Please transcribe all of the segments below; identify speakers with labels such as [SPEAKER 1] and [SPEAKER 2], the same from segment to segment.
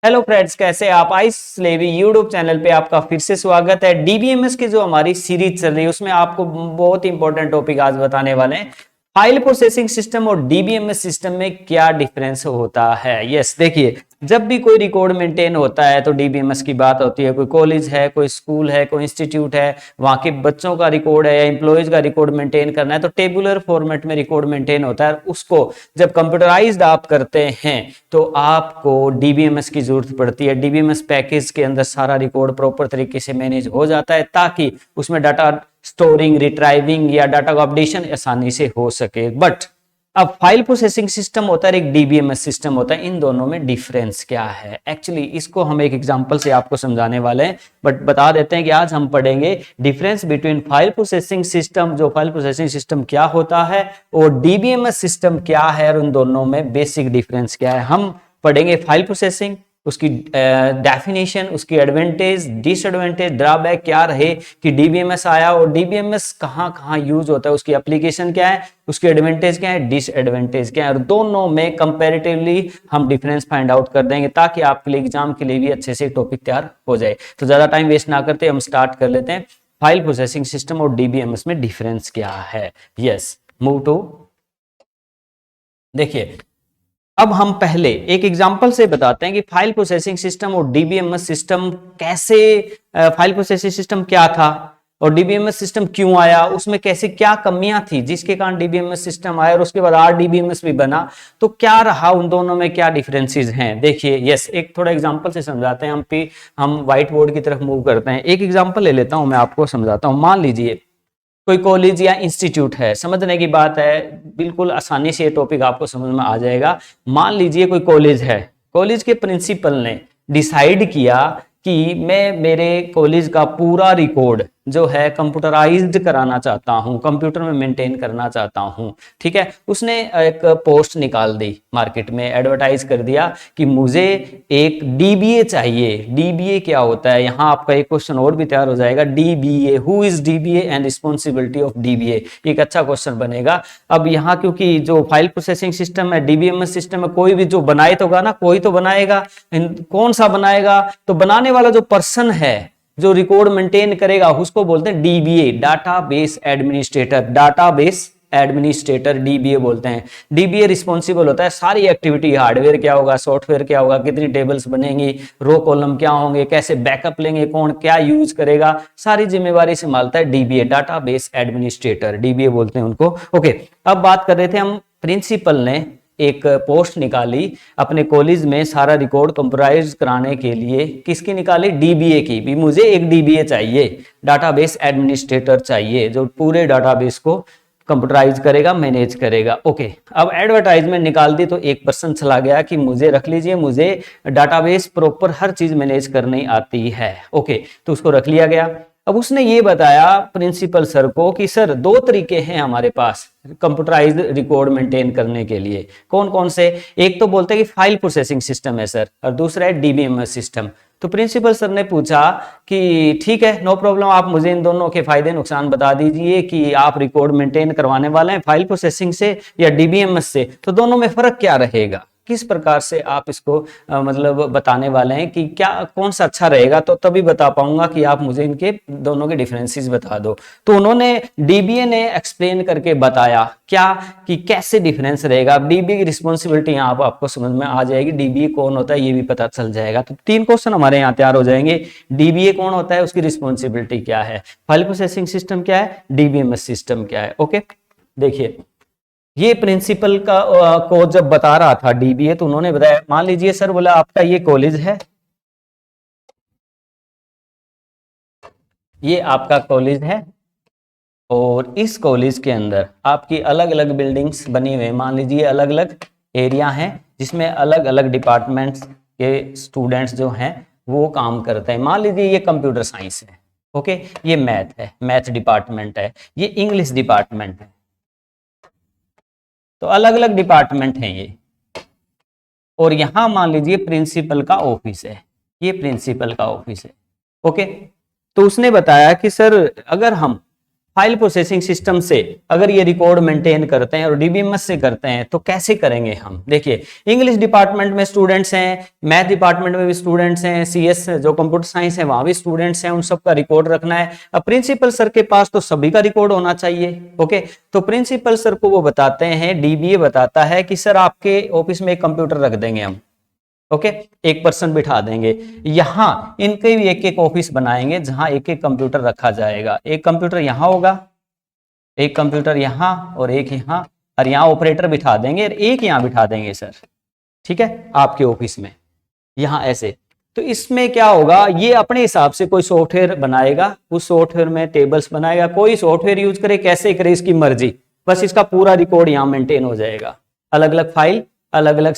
[SPEAKER 1] Hello friends, कैसे आप? Ice levy YouTube channel पे आपका फिर से स्वागत है। डीबीएमएस की जो हमारी सीरीज चल रही है उसमें आपको बहुत इंपॉर्टेंट टॉपिक आज बताने वाले हैं। फाइल प्रोसेसिंग सिस्टम और डीबीएमएस सिस्टम में क्या डिफरेंस होता है। यस, देखिए, जब भी कोई रिकॉर्ड मेंटेन होता है तो डीबीएमएस की बात होती है। कोई कॉलेज है, कोई स्कूल है, कोई इंस्टीट्यूट है, वहां के बच्चों का रिकॉर्ड है या एम्प्लॉयज का रिकॉर्ड मेंटेन करना है तो टेबुलर फॉर्मेट में रिकॉर्ड मेंटेन होता है। उसको जब कंप्यूटराइज्ड आप करते हैं तो आपको डीबीएमएस की जरूरत पड़ती है। डीबीएमएस पैकेज के अंदर सारा रिकॉर्ड प्रॉपर तरीके से मैनेज हो जाता है ताकि उसमें डाटा स्टोरिंग, रिट्राइविंग या डाटा का अपडेशन आसानी से हो सके। बट अब फाइल प्रोसेसिंग सिस्टम होता है, एक डीबीएमएस सिस्टम होता है, इन दोनों में डिफरेंस क्या है? एक्चुअली इसको हम एक एग्जांपल से आपको समझाने वाले हैं, बट बता देते हैं कि आज हम पढ़ेंगे difference between file processing system, जो फाइल प्रोसेसिंग सिस्टम क्या होता है, और डीबीएमएस सिस्टम क्या है, और उन दोनों में बेसिक डिफरेंस क्या है। हम पढ़ेंगे फाइल प्रोसेसिंग, उसकी डेफिनेशन, उसकी एडवांटेज, डिसएडवांटेज, ड्रॉबैक क्या रहे कि डीबीएमएस आया और डीबीएमएस कहां कहां यूज होता है, उसकी एप्लीकेशन क्या है, उसकी एडवांटेज क्या है, डिसएडवांटेज क्या है, और दोनों में कंपैरेटिवली हम डिफरेंस फाइंड आउट कर देंगे ताकि आपके लिए एग्जाम के लिए भी अच्छे से टॉपिक तैयार हो जाए। तो ज्यादा टाइम वेस्ट ना करते हम स्टार्ट कर लेते हैं। फाइल प्रोसेसिंग सिस्टम और डीबीएमएस में डिफरेंस क्या है। Yes, move to. देखिए, अब हम पहले एक एग्जांपल से बताते हैं कि फाइल प्रोसेसिंग सिस्टम और डीबीएमएस सिस्टम कैसे, फाइल प्रोसेसिंग सिस्टम क्या था और डीबीएमएस सिस्टम क्यों आया, उसमें कैसे क्या कमियां थी जिसके कारण डीबीएमएस सिस्टम आया और उसके बाद आरडीबीएमएस भी बना, तो क्या रहा, उन दोनों में क्या डिफरेंसेस हैं। देखिए, यस, एक थोड़ा एग्जांपल से समझाते हैं। हम व्हाइट बोर्ड की तरफ मूव करते हैं। एक एग्जांपल ले लेता हूं, मैं आपको समझाता हूं। मान लीजिए कोई कॉलेज या इंस्टीट्यूट है, समझने की बात है, बिल्कुल आसानी से ये टॉपिक आपको समझ में आ जाएगा। मान लीजिए कोई कॉलेज है, कॉलेज के प्रिंसिपल ने डिसाइड किया कि मैं मेरे कॉलेज का पूरा रिकॉर्ड जो है कंप्यूटराइज्ड कराना चाहता हूं, कंप्यूटर में मेंटेन करना चाहता हूं। ठीक है, उसने एक पोस्ट निकाल दी, मार्केट में एडवर्टाइज कर दिया कि मुझे एक डीबीए चाहिए। डीबीए क्या होता है, यहां आपका एक क्वेश्चन और भी तैयार हो जाएगा। DBA, who is dBA and responsibility of dBA, एक अच्छा क्वेश्चन बनेगा। अब यहाँ क्योंकि जो फाइल प्रोसेसिंग सिस्टम है, डीबीएमएस सिस्टम है, कोई भी जो बनाए तो ना, कोई तो बनाएगा। कौन सा बनाएगा? तो बनाने वाला जो पर्सन है, जो रिकॉर्ड मेंटेन करेगा, उसको बोलते हैं dBA, database administrator. Database administrator dBA बोलते हैं। डीबीए रिस्पॉन्सिबल होता है सारी एक्टिविटी, हार्डवेयर क्या होगा, सॉफ्टवेयर क्या होगा, कितनी टेबल्स बनेंगी, रो कॉलम क्या होंगे, कैसे बैकअप लेंगे, कौन क्या यूज करेगा, सारी जिम्मेवारी संभालता है डीबीए, डाटाबेस एडमिनिस्ट्रेटर, डीबीए बोलते हैं उनको। ओके, अब बात कर रहे थे हम, प्रिंसिपल ने एक पोस्ट निकाली अपने कॉलेज में सारा रिकॉर्ड कंप्यूटराइज कराने के लिए। किसकी निकाली? डीबीए की। भी मुझे एक डीबीए चाहिए, डाटाबेस एडमिनिस्ट्रेटर चाहिए, जो पूरे डाटाबेस को कंप्यूटराइज करेगा, मैनेज करेगा। ओके, अब एडवर्टाइजमेंट निकाल दी तो एक पर्सन चला गया कि मुझे रख लीजिए, मुझे डाटाबेस प्रॉपर हर चीज मैनेज करनी आती है। ओके, तो उसको रख लिया गया। अब उसने ये बताया प्रिंसिपल सर को कि सर, दो तरीके हैं हमारे पास कंप्यूटराइज्ड रिकॉर्ड मेंटेन करने के लिए। कौन कौन से? एक तो बोलते हैं कि फाइल प्रोसेसिंग सिस्टम है सर, और दूसरा है डीबीएमएस सिस्टम। तो प्रिंसिपल सर ने पूछा कि ठीक है, नो प्रॉब्लम, आप मुझे इन दोनों के फायदे नुकसान बता दीजिए कि आप रिकॉर्ड मेंटेन करवाने वाले हैं फाइल प्रोसेसिंग से या डीबीएमएस से, तो दोनों में फर्क क्या रहेगा, किस प्रकार से आप इसको मतलब बताने वाले हैं कि क्या कौन सा अच्छा रहेगा, तो तभी बता पाऊंगा कि आप मुझे इनके दोनों के डिफरेंसेस बता दो। तो उन्होंने, डीबीए ने एक्सप्लेन करके बताया क्या कि कैसे डिफरेंस रहेगा। अब डीबीए की रिस्पॉन्सिबिलिटी यहाँ आपको समझ में आ जाएगी, डीबीए कौन होता है ये भी पता चल जाएगा। तो तीन क्वेश्चन हमारे यहाँ तैयार हो जाएंगे। डीबीए कौन होता है, उसकी रिस्पॉन्सिबिलिटी क्या है, फाइल प्रोसेसिंग सिस्टम क्या है, डीबीएमएस सिस्टम क्या है। ओके, देखिए, ये प्रिंसिपल का को जब बता रहा था डीबीए, तो उन्होंने बताया, मान लीजिए सर, बोला आपका ये कॉलेज है, ये आपका कॉलेज है, और इस कॉलेज के अंदर आपकी अलग अलग बिल्डिंग्स बनी हुई है। मान लीजिए अलग अलग एरिया हैं जिसमें अलग अलग डिपार्टमेंट्स के स्टूडेंट्स जो हैं वो काम करते हैं। मान लीजिए ये कंप्यूटर साइंस है, ओके, ये मैथ है, मैथ डिपार्टमेंट है, ये इंग्लिश डिपार्टमेंट है, तो अलग अलग डिपार्टमेंट हैं ये। और यहां मान लीजिए प्रिंसिपल का ऑफिस है, ये प्रिंसिपल का ऑफिस है। ओके, तो उसने बताया कि सर, अगर हम फाइल प्रोसेसिंग सिस्टम से अगर ये रिकॉर्ड मेंटेन करते हैं और डीबीएमएस से करते हैं तो कैसे करेंगे हम? देखिए, इंग्लिश डिपार्टमेंट में स्टूडेंट्स हैं, मैथ डिपार्टमेंट में भी स्टूडेंट्स हैं, सीएस जो कंप्यूटर साइंस है वहां भी स्टूडेंट्स हैं, उन सब का रिकॉर्ड रखना है। अब प्रिंसिपल सर के पास तो सभी का रिकॉर्ड होना चाहिए। ओके, तो प्रिंसिपल सर को वो बताते हैं, डीबीए बताता है कि सर आपके ऑफिस में एक कंप्यूटर रख देंगे हम। ओके, एक पर्सन बिठा देंगे, यहां इनके भी एक एक ऑफिस बनाएंगे जहां एक एक कंप्यूटर रखा जाएगा। एक कंप्यूटर यहां होगा, एक कंप्यूटर यहां और एक यहां, और यहां ऑपरेटर बिठा देंगे और एक यहां बिठा देंगे सर, ठीक है, आपके ऑफिस में यहां ऐसे। तो इसमें क्या होगा, ये अपने हिसाब से कोई सॉफ्टवेयर बनाएगा, उस सॉफ्टवेयर में टेबल्स बनाएगा, कोई सॉफ्टवेयर यूज करे कैसे करे इसकी मर्जी, बस इसका पूरा रिकॉर्ड यहां मेंटेन हो जाएगा। अलग अलग फाइल, अलग अलग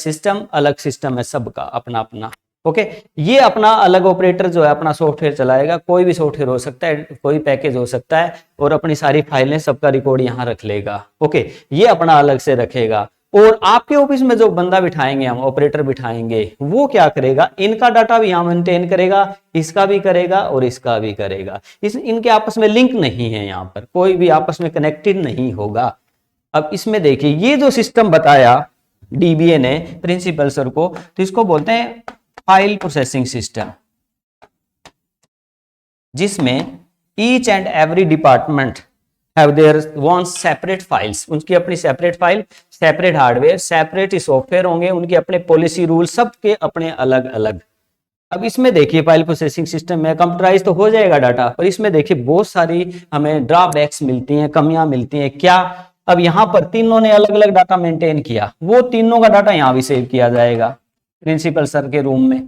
[SPEAKER 1] सिस्टम है सबका अपना अपना। ओके, ये अपना अलग ऑपरेटर जो है अपना सॉफ्टवेयर चलाएगा, कोई भी सॉफ्टवेयर हो सकता है, कोई पैकेज हो सकता है, और अपनी सारी फाइलें सबका रिकॉर्ड यहाँ रख लेगा। ओके, ये अपना अलग से रखेगा। और आपके ऑफिस में जो बंदा बिठाएंगे हम, ऑपरेटर बिठाएंगे, वो क्या करेगा, इनका डाटा भी यहाँ मेंटेन करेगा, इसका भी करेगा और इसका भी करेगा। इनके आपस में लिंक नहीं है, यहाँ पर कोई भी आपस में कनेक्टेड नहीं होगा। अब इसमें देखिए, ये जो सिस्टम बताया डीबीए ने प्रिंसिपल सर को, तो इसको बोलते हैं फाइल प्रोसेसिंग सिस्टम, जिसमें each and every department have their one separate files, उनकी अपनी separate file, separate hardware, separate software होंगे, उनके अपने पॉलिसी रूल, सबके अपने अलग अलग। अब इसमें देखिए, फाइल प्रोसेसिंग सिस्टम में कंप्यूटराइज तो हो जाएगा डाटा, पर इसमें देखिए बहुत सारी हमें ड्रॉबैक्स मिलती हैं, कमियां मिलती हैं। क्या? अब यहां पर तीनों ने अलग अलग डाटा मेंटेन किया, वो तीनों का डाटा यहां भी सेव किया जाएगा प्रिंसिपल सर के रूम में।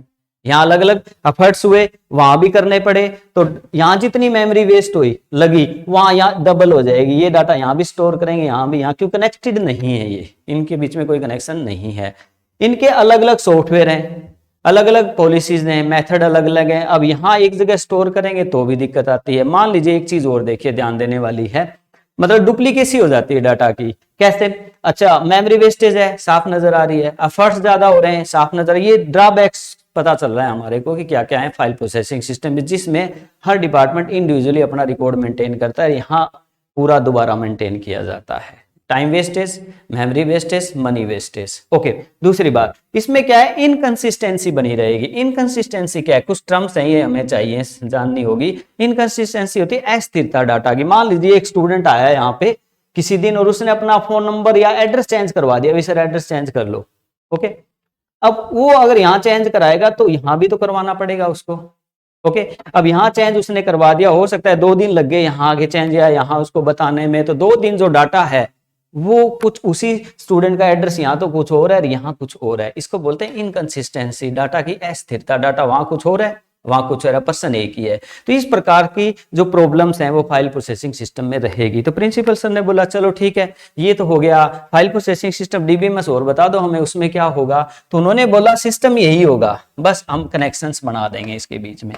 [SPEAKER 1] यहाँ अलग अलग एफर्ट्स हुए, वहां भी करने पड़े, तो यहाँ जितनी मेमोरी वेस्ट हुई लगी, वहां यहाँ डबल हो जाएगी। ये डाटा यहाँ भी स्टोर करेंगे, यहाँ भी, यहाँ क्यों कनेक्टेड नहीं है, ये इनके बीच में कोई कनेक्शन नहीं है। इनके अलग अलग सॉफ्टवेयर हैं, अलग अलग पॉलिसीज हैं, मेथड अलग अलग हैं। अब यहाँ एक जगह स्टोर करेंगे तो भी दिक्कत आती है। मान लीजिए एक चीज और देखिए, ध्यान देने वाली है, मतलब डुप्लीकेसी हो जाती है डाटा की। कैसे? अच्छा, मेमोरी वेस्टेज है, साफ नजर आ रही है, एफर्ट्स ज्यादा हो रहे हैं, साफ नजर, ये ड्रॉबैक्स पता चल रहा है हमारे को कि क्या क्या है फाइल प्रोसेसिंग सिस्टम में, जिसमें हर डिपार्टमेंट इंडिविजुअली अपना रिकॉर्ड मेंटेन करता है, यहाँ पूरा दोबारा मेंटेन किया जाता है। Time wastage, memory wastage, money wastage. Okay, दूसरी बात, इसमें क्या है, इनकंसिस्टेंसी बनी रहेगी। इनकंसिस्टेंसी क्या है, कुछ टर्म्स हैं, ये हमें चाहिए जाननी होगी। इनकंसिस्टेंसी होती है अस्थिरता डाटा की। मान लीजिए एक स्टूडेंट आया यहाँ पे किसी दिन और उसने अपना फोन नंबर या एड्रेस चेंज करवा दिया, सर एड्रेस चेंज कर लो। ओके, अब वो अगर यहाँ चेंज कराएगा तो यहाँ भी तो करवाना पड़ेगा उसको। ओके, अब यहाँ चेंज उसने करवा दिया, हो सकता है 2 दिन लग गए यहाँ आगे चेंज या यहाँ उसको बताने में, तो 2 दिन जो डाटा है वो कुछ उसी स्टूडेंट का एड्रेस यहाँ तो कुछ और है और यहाँ कुछ और है। इसको बोलते हैं इनकंसिस्टेंसी, डाटा की अस्थिरता। डाटा वहां कुछ और है, वहां कुछ और है, पर्सन एक ही है। तो इस प्रकार की जो प्रॉब्लम्स हैं वो फाइल प्रोसेसिंग सिस्टम में रहेगी। तो प्रिंसिपल सर ने बोला चलो ठीक है, ये तो हो गया फाइल प्रोसेसिंग सिस्टम, डीबीएमएस और बता दो हमें उसमें क्या होगा। तो उन्होंने बोला सिस्टम यही होगा, बस हम कनेक्शंस बना देंगे इसके बीच में।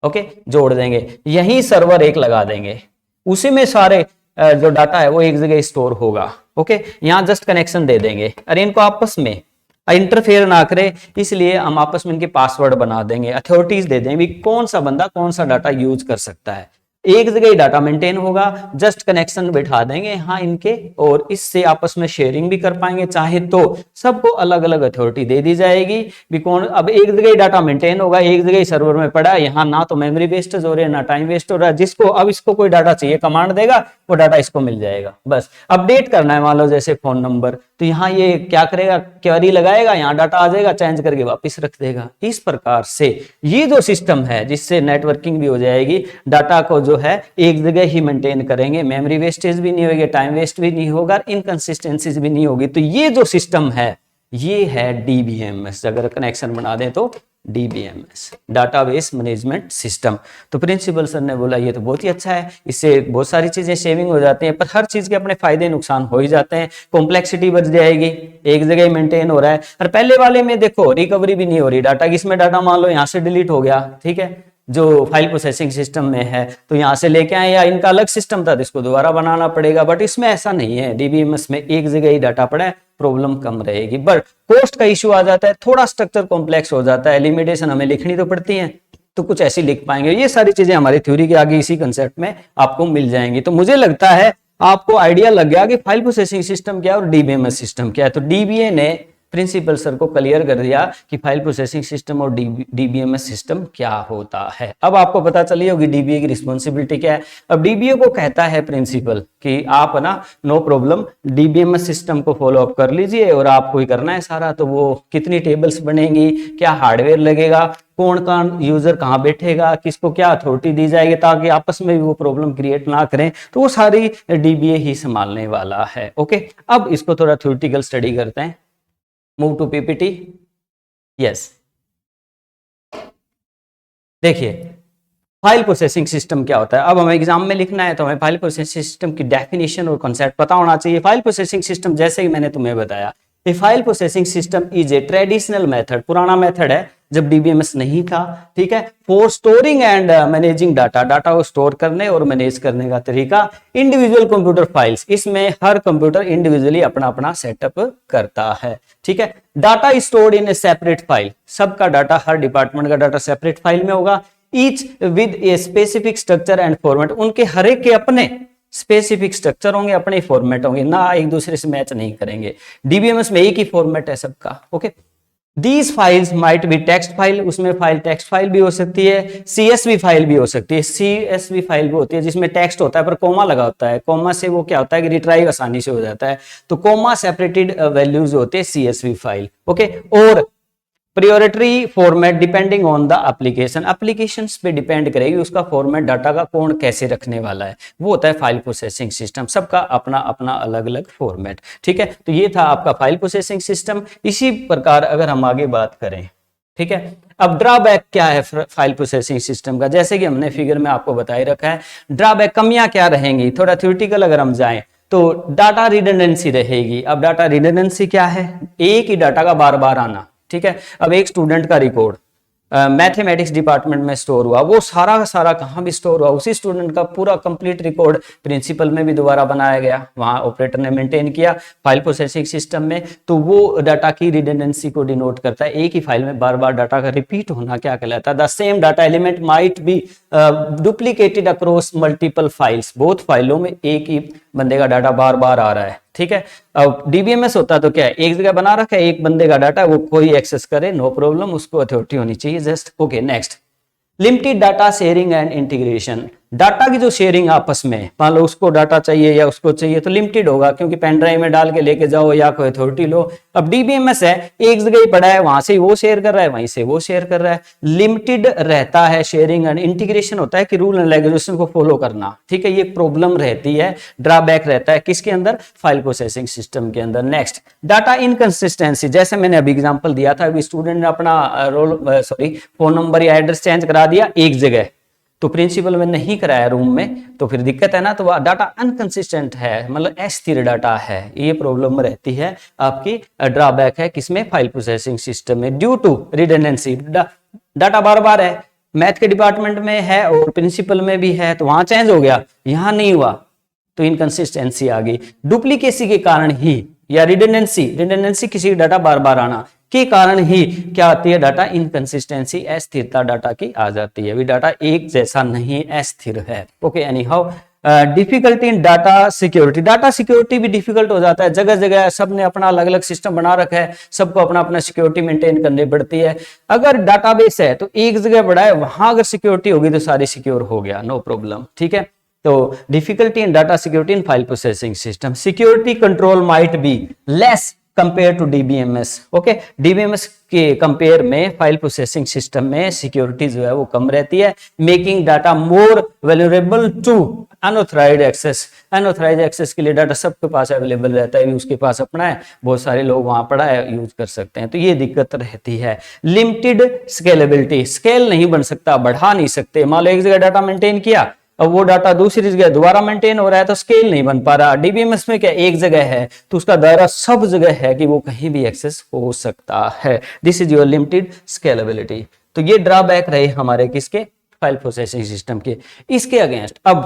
[SPEAKER 1] ओके, जोड़ देंगे, यही सर्वर एक लगा देंगे, उसी में सारे जो डाटा है वो एक जगह स्टोर होगा। ओके, यहाँ जस्ट कनेक्शन दे देंगे, अरे इनको आपस में इंटरफेयर ना करे, इसलिए हम आपस में इनके पासवर्ड बना देंगे, अथॉरिटीज दे देंगे कौन सा बंदा कौन सा डाटा यूज कर सकता है। एक जगह ही डाटा मेंटेन होगा, जस्ट कनेक्शन बैठा देंगे यहाँ इनके, और इससे आपस में शेयरिंग भी कर पाएंगे। चाहे तो सबको अलग अलग अथॉरिटी दे दी जाएगी भी कौन, अब एक जगह ही डाटा मेंटेन होगा, एक जगह ही सर्वर में पड़ा है, यहाँ ना तो मेमोरी वेस्टेज हो रही है ना टाइम वेस्ट हो रहा है। जिसको अब इसको कोई डाटा चाहिए, कमांड देगा, वो डाटा इसको मिल जाएगा। बस अपडेट करना है, मान लो जैसे फोन नंबर, तो यहाँ ये क्या करेगा, क्वेरी लगाएगा, यहाँ डाटा आ जाएगा, चेंज करके वापस रख देगा। इस प्रकार से ये जो सिस्टम है, जिससे नेटवर्किंग भी हो जाएगी, डाटा को जो है एक जगह ही मेंटेन करेंगे, मेमोरी वेस्टेज भी नहीं होगी, टाइम वेस्ट भी नहीं होगा, इनकंसिस्टेंसीज भी नहीं होगी। तो ये जो सिस्टम है ये है डीबीएमएस। अगर कनेक्शन बना दें तो डीबीएमएस, डाटाबेस मैनेजमेंट सिस्टम। तो प्रिंसिपल सर ने बोला ये तो बहुत ही अच्छा है, इससे बहुत सारी चीजें सेविंग हो जाती हैं, पर हर चीज के अपने फायदे नुकसान हो ही जाते हैं। कॉम्प्लेक्सिटी बढ़ जाएगी, एक जगह ही मेंटेन हो रहा है। और पहले वाले में देखो रिकवरी भी नहीं हो रही डाटा की, इसमें डाटा मान लो यहाँ से डिलीट हो गया, ठीक है, जो फाइल प्रोसेसिंग सिस्टम में है, तो यहाँ से लेके आए, या इनका अलग सिस्टम था तो इसको दोबारा बनाना पड़ेगा। बट इसमें ऐसा नहीं है, डीबीएमएस में एक जगह ही डाटा पड़ा है, प्रॉब्लम कम रहेगी। बट कॉस्ट का इश्यू आ जाता है, थोड़ा स्ट्रक्चर कॉम्प्लेक्स हो जाता है, लिमिटेशन हमें लिखनी तो पड़ती है, तो कुछ ऐसी लिख पाएंगे। ये सारी चीजें हमारी थ्योरी के आगे इसी कंसेप्ट में आपको मिल जाएंगी। तो मुझे लगता है आपको आइडिया लग गया कि फाइल प्रोसेसिंग सिस्टम क्या है और डीबीएमएस सिस्टम क्या है। तो डीबीए ने प्रिंसिपल सर को क्लियर कर दिया कि फाइल प्रोसेसिंग सिस्टम और डीबीएमएस सिस्टम क्या होता है। अब आपको पता चली होगी डीबीए की रिस्पॉन्सिबिलिटी क्या है। अब डीबीए को कहता है प्रिंसिपल कि आप ना नो प्रॉब्लम डीबीएमएस सिस्टम को फॉलो अप कर लीजिए और आपको ही करना है सारा। तो वो कितनी टेबल्स बनेंगी, क्या हार्डवेयर लगेगा, कौन कौन यूजर कहाँ बैठेगा, किसको क्या अथॉरिटी दी जाएगी ताकि आपस में भी वो प्रॉब्लम क्रिएट ना करें, तो वो सारी डीबीए ही संभालने वाला है। ओके, अब इसको थोड़ा थ्योरेटिकल स्टडी करते हैं। Move to PPT. यस, देखिए फाइल प्रोसेसिंग सिस्टम क्या होता है। अब हमें एग्जाम में लिखना है तो हमें फाइल प्रोसेसिंग सिस्टम की डेफिनेशन और कॉन्सेप्ट पता होना चाहिए। फाइल प्रोसेसिंग सिस्टम जैसे कि मैंने तुम्हें बताया, a file processing system is a traditional method, पुराना मेथड है जब डीबीएमएस नहीं था, ठीक है, for storing and managing data, data को स्टोर करने और मैनेज करने का तरीका इंडिविजुअल कंप्यूटर फाइल्स, इसमें हर कंप्यूटर इंडिविजुअली अपना अपना सेटअप करता है, ठीक है। Data stored in A separate file, सबका डाटा, हर डिपार्टमेंट का डाटा सेपरेट फाइल में होगा, each with a specific structure and format, उनके हर एक के अपने स्पेसिफिक स्ट्रक्चर होंगे, अपने फॉर्मेट होंगे, ना एक दूसरे से मैच नहीं करेंगे। डीबीएमएस में एक ही फॉर्मेट है सबका। Okay, these files might be text file, उसमें फाइल टेक्स्ट फाइल भी हो सकती है, सीएसवी फाइल भी हो सकती है। सीएसवी फाइल भी होती है जिसमें टेक्स्ट होता है पर कोमा लगा होता है, कोमा से वो क्या होता है कि रिट्राइव आसानी से हो जाता है, तो कोमा सेपरेटेड वैल्यूज होते हैं सीएसवी फाइल। ओके, और priority format depending on the application, applications पे डिपेंड करेगी उसका फॉर्मेट, डाटा का कौन कैसे रखने वाला है, वो होता है फाइल प्रोसेसिंग सिस्टम, सबका अपना अपना अलग अलग फॉर्मेट, ठीक है। तो ये था आपका फाइल प्रोसेसिंग सिस्टम। इसी प्रकार अगर हम आगे बात करें, ठीक है, अब ड्रॉबैक क्या है फाइल प्रोसेसिंग सिस्टम का, जैसे कि हमने फिगर में आपको बताई रखा है। ड्रॉबैक, कमियां क्या रहेंगी, थोड़ा थ्योरेटिकल अगर हम जाएं तो डाटा रिडंडेंसी रहेगी। अब डाटा रिडंडेंसी क्या है, एक ही डाटा का बार बार आना, ठीक है। अब एक स्टूडेंट का रिकॉर्ड मैथमेटिक्स डिपार्टमेंट में स्टोर हुआ, वो सारा का सारा कहाँ भी स्टोर हुआ, उसी स्टूडेंट का पूरा कंप्लीट रिकॉर्ड प्रिंसिपल में भी दोबारा बनाया गया, वहां ऑपरेटर ने मेंटेन किया फाइल प्रोसेसिंग सिस्टम में, तो वो डाटा की रिडंडेंसी को डिनोट करता है। एक ही फाइल में बार बार डाटा का रिपीट होना क्या कहलाता है, the same data element might be duplicated across multiple files, बहुत फाइलों में एक ही बंदे का डाटा बार बार आ रहा है, ठीक है। अब डीबीएमएस होता तो क्या है, एक जगह बना रखा है, एक बंदे का डाटा, वो कोई एक्सेस करे नो प्रॉब्लम, उसको अथॉरिटी होनी चाहिए just. Okay, next, limited data sharing and integration, data की जो शेयरिंग आपस में, मान लो उसको डाटा चाहिए या उसको चाहिए तो लिमिटेड होगा, क्योंकि पेन ड्राइव में डाल के लेके जाओ या कोई अथॉरिटी लो। अब डीबीएमएस है, एक जगह ही पड़ा है, वहां से वो शेयर कर रहा है, वहीं से वो शेयर कर रहा है, लिमिटेड रहता है शेयरिंग एंड इंटीग्रेशन होता है कि रूल एंड रेगुलेशन को फॉलो करना, ठीक है। ये प्रॉब्लम रहती है, ड्रॉबैक रहता है किसके अंदर, फाइल प्रोसेसिंग सिस्टम के अंदर। नेक्स्ट, डाटा इनकंसिस्टेंसी, जैसे मैंने अभी एग्जांपल दिया था, स्टूडेंट ने अपना फोन नंबर या एड्रेस चेंज करा दिया एक जगह, तो प्रिंसिपल में नहीं कराया रूम में, तो फिर दिक्कत है ना, तो डाटा अनकंसिस्टेंट है, मतलब अस्थिर डाटा है, ये प्रॉब्लम रहती है आपकी, ड्रॉबैक है किसमें, फाइल प्रोसेसिंग सिस्टम में। ड्यू टू रिडंडेंसी, डाटा बार बार है, मैथ के डिपार्टमेंट में है और प्रिंसिपल में भी है, तो वहां चेंज हो गया, यहां नहीं हुआ, तो इनकंसिस्टेंसी आ गई। डुप्लीकेसी के कारण ही, या रिडंडेंसी किसी डाटा बार बार आना के कारण ही क्या आती है, डाटा इनकंसिस्टेंसी, अस्थिरता डाटा की आ जाती है, अभी डाटा एक जैसा नहीं अस्थिर है। Okay, any how, difficulty in data security, data security भी डिफिकल्ट हो जाता है, जगह जगह सब ने अपना अलग अलग सिस्टम बना रखा है, सबको अपना अपना सिक्योरिटी मेंटेन करनी पड़ती है। अगर डाटाबेस है तो एक जगह बड़ा है, वहां अगर सिक्योरिटी होगी तो सारी सिक्योर हो गया, नो प्रॉब्लम, ठीक है। तो difficulty in data security in file processing system, security control might be less compare to DBMS. Okay, DBMS के कंपेयर में फाइल प्रोसेसिंग सिस्टम में सिक्योरिटी जो है वो कम रहती है, making data more valuable to unauthorized access. Unauthorized access के लिए डाटा सबके पास अवेलेबल रहता है, उसके पास अपना है, बहुत सारे लोग वहां पड़ा है, यूज कर सकते हैं, तो ये दिक्कत रहती है। लिमिटेड स्केलेबिलिटी, स्केल नहीं बन सकता, बढ़ा नहीं सकते, मान लो एक जगह डाटा मेंटेन किया, अब वो डाटा दूसरी जगह दोबारा मेंटेन हो रहा है तो स्केल नहीं बन पा रहा। डीबीएमएस में क्या एक जगह है तो उसका दायरा सब जगह है कि वो कहीं भी एक्सेस हो सकता है, this is your limited scalability. तो ये ड्रॉबैक रहे हमारे किसके, फाइल प्रोसेसिंग सिस्टम के। इसके अगेंस्ट अब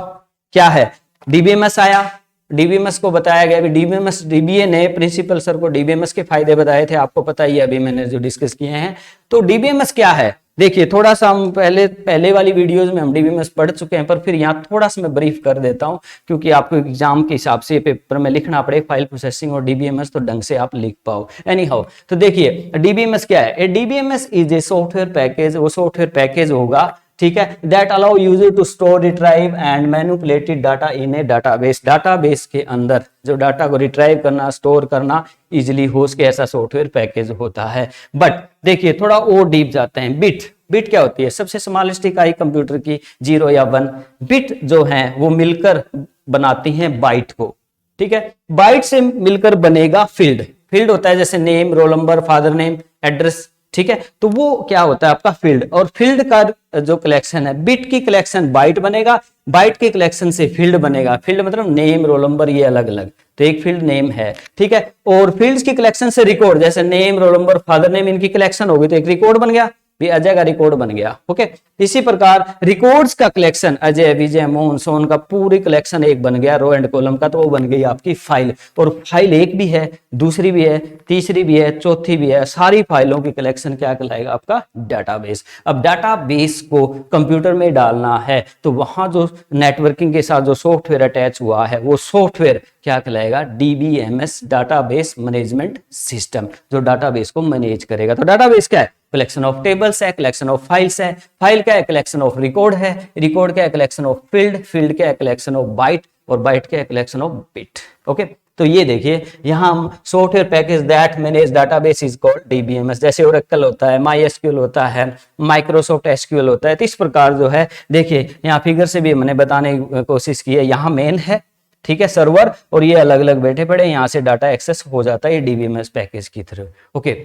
[SPEAKER 1] क्या है, डीबीएमएस आया, डीबीएमएस को बताया गया, डीबीएमएस, डीबीए ने प्रिंसिपल सर को डीबीएमएस के फायदे बताए थे, आपको पता ही है, अभी मैंने जो डिस्कस किए हैं। तो डीबीएमएस क्या है, देखिए थोड़ा सा हम पहले वाली वीडियोस में हम डीबीएमएस पढ़ चुके हैं, पर फिर यहाँ थोड़ा सा मैं ब्रीफ कर देता हूँ, क्योंकि आपको एग्जाम के हिसाब से पेपर में लिखना पड़े फाइल प्रोसेसिंग और डीबीएमएस, तो ढंग से आप लिख पाओ। एनी हाउ, तो देखिए डीबीएमएस क्या है। DBMS is a software package, वो सॉफ्टवेयर पैकेज होगा, ठीक है, that allow user to store, retrieve and manipulated data in a database. Database के अंदर जो डाटा को रिट्राइव करना, स्टोर करना इजिली हो सके, ऐसा सॉफ्टवेयर पैकेज होता है। बट देखिए थोड़ा और डीप जाते हैं। बिट क्या होती है? सबसे स्मॉलेस्ट इकाई कंप्यूटर की 0 या 1। बिट जो है वो मिलकर बनाती हैं बाइट को, ठीक है। बाइट से मिलकर बनेगा फील्ड होता है, जैसे name, roll number, father name, address, ठीक है। तो वो क्या होता है आपका फील्ड, और फील्ड का जो कलेक्शन है, बिट की कलेक्शन बाइट बनेगा, बाइट के कलेक्शन से फील्ड बनेगा। फील्ड मतलब नेम, रोल नंबर, ये अलग अलग, तो एक फील्ड नेम है, ठीक है। और फील्ड्स की कलेक्शन से रिकॉर्ड, जैसे name, roll number, father name, इनकी कलेक्शन होगी तो एक रिकॉर्ड बन गया, भी अजय का रिकॉर्ड बन गया, ओके। इसी प्रकार रिकॉर्ड्स का कलेक्शन, अजय, विजय, मोहन, सोन का पूरी कलेक्शन एक बन गया, रो एंड कॉलम का, तो वो बन गई आपकी फाइल। और फाइल एक भी है, दूसरी भी है, तीसरी भी है, चौथी भी है, सारी फाइलों की कलेक्शन क्या कहलाएगा? आपका डाटाबेस। अब डाटाबेस को कंप्यूटर में डालना है तो वहां जो नेटवर्किंग के साथ जो सॉफ्टवेयर अटैच हुआ है, वो सॉफ्टवेयर क्या कहलाएगा? डीबीएमएस, डाटाबेस मैनेजमेंट सिस्टम, जो डाटाबेस को मैनेज करेगा। तो डाटाबेस क्या है? कलेक्शन ऑफ टेबल्स है, कलेक्शन ऑफ फाइल्स है, फाइल क्या है? कलेक्शन ऑफ रिकॉर्ड है, रिकॉर्ड क्या है? कलेक्शन ऑफ फील्ड क्या है? कलेक्शन ऑफ बाइट, और बाइट क्या है? Collection of bit, okay. तो ये देखिए यहाँ हम software package that manage database is called DBMS. जैसे ओरेकल होता है, MySQL होता है, माइक्रोसॉफ्ट SQL होता है, तो इस प्रकार जो है देखिए यहाँ फिगर से भी हमने बताने की कोशिश की है। यहाँ मेन है, ठीक है, सर्वर, और ये अलग अलग बैठे पड़े, यहाँ से डाटा एक्सेस हो जाता है ये डीबीएमएस पैकेज की थ्रू, ओके।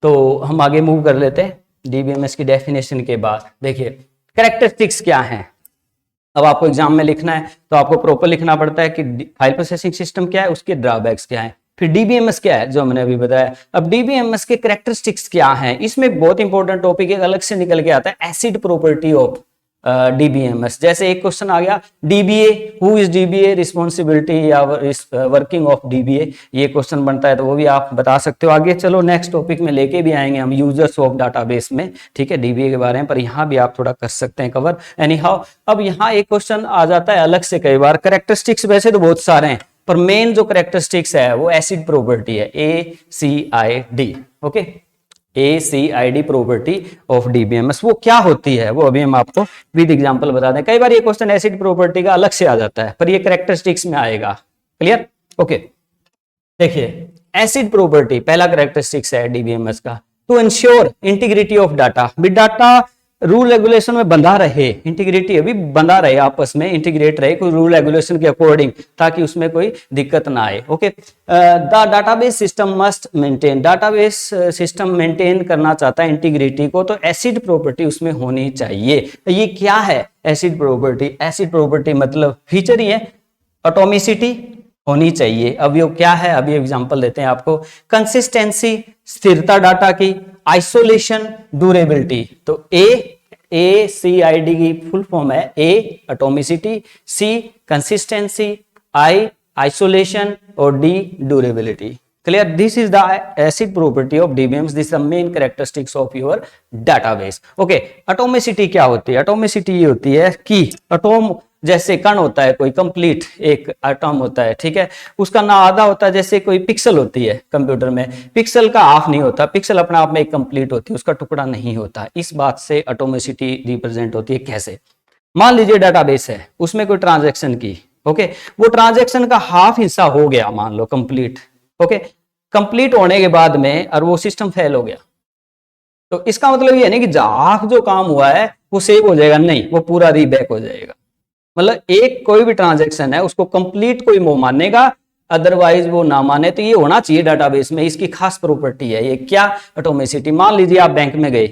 [SPEAKER 1] तो हम आगे मूव कर लेते हैं। डीबीएमएस की डेफिनेशन के बाद देखिए कैरेक्टरिस्टिक्स क्या हैं। अब आपको एग्जाम में लिखना है तो आपको प्रॉपर लिखना पड़ता है कि फाइल प्रोसेसिंग सिस्टम क्या है, उसके ड्रॉबैक्स क्या है, फिर डीबीएमएस क्या है जो हमने अभी बताया। अब डीबीएमएस के कैरेक्टरिस्टिक्स क्या हैं, इसमें बहुत इंपॉर्टेंट टॉपिक एक अलग से निकल के आता है, एसिड प्रॉपर्टी ऑफ डीबीएमएस। जैसे एक क्वेश्चन आ गया, dBA, who is dBA, responsibility या वर्किंग ऑफ डीबीए, ये क्वेश्चन बनता है तो वो भी आप बता सकते हो। आगे चलो नेक्स्ट टॉपिक में लेके भी आएंगे हम यूजर्स ऑफ डाटाबेस में, ठीक है, डीबीए के बारे में, पर यहाँ भी आप थोड़ा कर सकते हैं कवर। एनी हाउ, अब यहाँ एक क्वेश्चन आ जाता है अलग से कई बार। कैरेक्टरिस्टिक्स वैसे तो बहुत सारे हैं, पर मेन जो कैरेक्टरिस्टिक्स है वो एसिड प्रॉपर्टी है, ACID, okay, ACID property of DBMS. वो क्या होती है वो अभी हम आपको विद एग्जांपल बता दें। कई बार ये क्वेश्चन एसिड प्रॉपर्टी का अलग से आ जाता है, पर ये कैरेक्टरिस्टिक्स में आएगा, क्लियर, ओके। देखिए एसिड प्रॉपर्टी पहला कैरेक्टरिस्टिक्स है डीबीएमएस का, to ensure integrity of data, भी डाटा रूल रेगुलेशन में बंधा रहे, इंटीग्रिटी अभी बंधा रहे, आपस में इंटीग्रेट रहे कोई रूल रेगुलेशन के अकॉर्डिंग, ताकि उसमें कोई दिक्कत ना आए, okay. The database system must maintain, database system maintain करना चाहता है इंटीग्रिटी को, तो एसिड प्रॉपर्टी उसमें होनी चाहिए। ये क्या है एसिड प्रॉपर्टी? एसिड प्रॉपर्टी मतलब फीचर ही है, एटॉमिसिटी होनी चाहिए। अब ये क्या है, अभी एग्जांपल देते हैं आपको। कंसिस्टेंसी, स्थिरता डाटा की, आइसोलेशन, ड्यूरेबिलिटी। तो ACID की फुल फॉर्म है, A atomicity, C consistency, I isolation, और D durability. Clear, this is the acid property of DBMS, this is the main characteristics of your database, okay. Atomicity क्या होती है? Atomicity ये होती है कि एटॉम जैसे कण होता है कोई, कंप्लीट एक एटॉम होता है, ठीक है, उसका ना आधा होता है, जैसे कोई पिक्सल होती है कंप्यूटर में, पिक्सल का हाफ नहीं होता, पिक्सल अपने आप में एक कंप्लीट होती है, उसका टुकड़ा नहीं होता। इस बात से एटॉमिसिटी रिप्रेजेंट होती है। कैसे? मान लीजिए डाटाबेस है, उसमें कोई ट्रांजैक्शन की, ओके, वो ट्रांजैक्शन का हाफ हिस्सा हो गया मान लो कंप्लीट, ओके, कंप्लीट होने के बाद में और वो सिस्टम फेल हो गया, तो इसका मतलब ये नहीं कि हाफ जो काम हुआ है वो सेव हो जाएगा, नहीं, वो पूरा रीबैक हो जाएगा। मतलब एक कोई भी ट्रांजैक्शन है उसको कंप्लीट कोई वो मानेगा, अदरवाइज वो ना माने। तो ये होना चाहिए डाटाबेस में, इसकी खास प्रॉपर्टी है ये। क्या? एटॉमिसिटी। मान लीजिए आप बैंक में गए,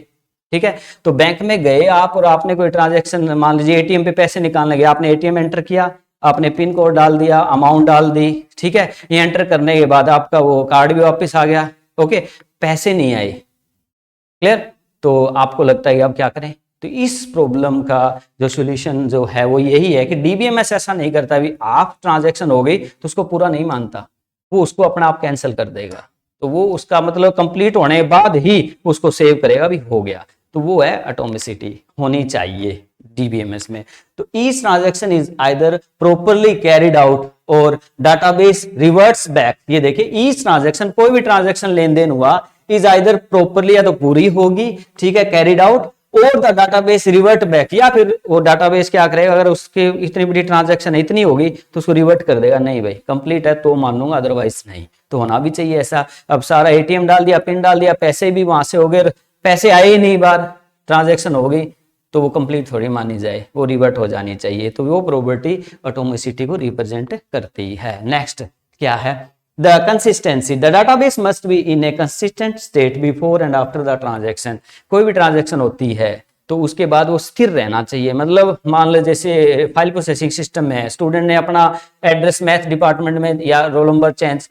[SPEAKER 1] ठीक है, तो बैंक में गए आप और आपने कोई ट्रांजैक्शन, मान लीजिए एटीएम पे पैसे निकालने गए, आपने एटीएम एंटर किया, आपने पिन कोड डाल दिया, अमाउंट डाल दी, ठीक है, ये एंटर करने के बाद आपका वो कार्ड भी वापस आ गया, ओके, पैसे नहीं आए, क्लियर। तो आपको लगता है कि अब क्या करें? तो इस प्रॉब्लम का जो सॉल्यूशन जो है वो यही है कि डीबीएमएस ऐसा नहीं करता, भी आप ट्रांजैक्शन हो गई तो उसको पूरा नहीं मानता, वो उसको अपना आप कैंसिल कर देगा। तो वो उसका मतलब कंप्लीट होने के बाद ही उसको सेव करेगा, भी हो गया। तो वो है एटॉमिसिटी होनी चाहिए डीबीएमएस में। तो each transaction is either properly carried out और डाटाबेस रिवर्ट्स बैक। ये देखिए ईच ट्रांजैक्शन, कोई भी ट्रांजैक्शन लेन देन हुआ इज आइदर प्रॉपरली, या तो पूरी होगी, ठीक है, कैरिड आउट, और द डाटाबेस रिवर्ट बैक, या फिर वो डाटाबेस क्या करेगा, अगर उसके इतनी बड़ी ट्रांजैक्शन इतनी होगी तो उसको रिवर्ट कर देगा, नहीं भाई कंप्लीट है तो मानूंगा, अदरवाइज नहीं। तो होना भी चाहिए ऐसा। अब सारा एटीएम डाल दिया, पिन डाल दिया, पैसे भी वहां से हो गए, पैसे आए ही नहीं, बार ट्रांजैक्शन हो गई, तो वो कंप्लीट थोड़ी मानी जाए, वो रिवर्ट हो जानी चाहिए। तो वो प्रोबेबिलिटी एटॉमिसिटी को रिप्रेजेंट करती है। नेक्स्ट क्या है, the consistency, the database must be in A consistent state before and after the transaction. कोई भी ट्रांजैक्शन होती है तो उसके बाद वो स्थिर रहना चाहिए। मतलब मान लो जैसे फाइल प्रोसेसिंग सिस्टम में स्टूडेंट ने अपना एड्रेस मैथ डिपार्टमेंट में या roll number change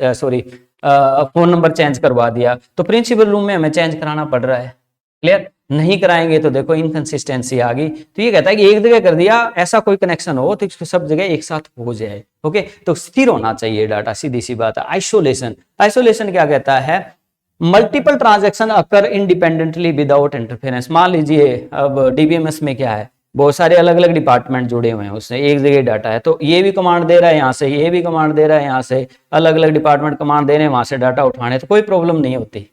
[SPEAKER 1] phone number change करवा दिया, तो प्रिंसिपल रूम में हमें चेंज कराना पड़ रहा है। क्लियर, नहीं कराएंगे तो देखो इनकंसिस्टेंसी आ गई। तो ये कहता है कि एक जगह कर दिया, ऐसा कोई कनेक्शन हो तो इसको सब जगह एक साथ हो जाए। ओके, तो स्थिर होना चाहिए डाटा, सीधी सी बात है। आइसोलेशन, आइसोलेशन क्या कहता है, मल्टीपल ट्रांजैक्शन अकर इंडिपेंडेंटली विदाउट इंटरफेरेंस। मान लीजिए अब डीबीएमएस में क्या है, बहुत सारे अलग अलग डिपार्टमेंट जुड़े हुए हैं, उससे एक जगह डाटा है, तो ये भी कमांड दे रहा है यहाँ से, ये भी कमांड दे रहा है यहाँ से, अलग अलग डिपार्टमेंट कमांड दे रहे हैं वहां से डाटा उठाने, तो कोई प्रॉब्लम नहीं होती।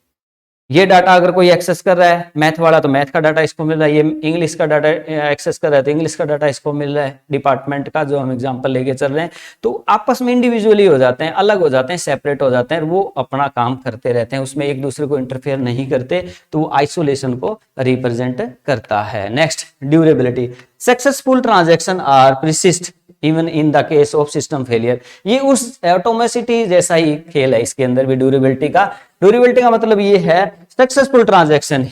[SPEAKER 1] ये डाटा अगर कोई एक्सेस कर रहा है मैथ वाला, तो मैथ का डाटा इसको मिल रहा है, ये इंग्लिश का डाटा एक्सेस कर रहा है तो इंग्लिश का डाटा इसको मिल रहा है, डिपार्टमेंट का जो हम एग्जांपल लेके चल रहे हैं। तो आपस में इंडिविजुअली हो जाते हैं, अलग हो जाते हैं, सेपरेट हो जाते हैं, वो अपना काम करते रहते हैं, उसमें एक दूसरे को इंटरफेयर नहीं करते, तो वो आइसोलेशन को रिप्रेजेंट करता है। Next, durability, successful transaction are persist even in the case of system failure. ये उस एटोमिसिटी जैसा ही खेल है इसके अंदर भी ड्यूरेबिलिटी का। ड्यूरेबिलिटी का मतलब ये है सक्सेसफुल ट्रांजैक्शन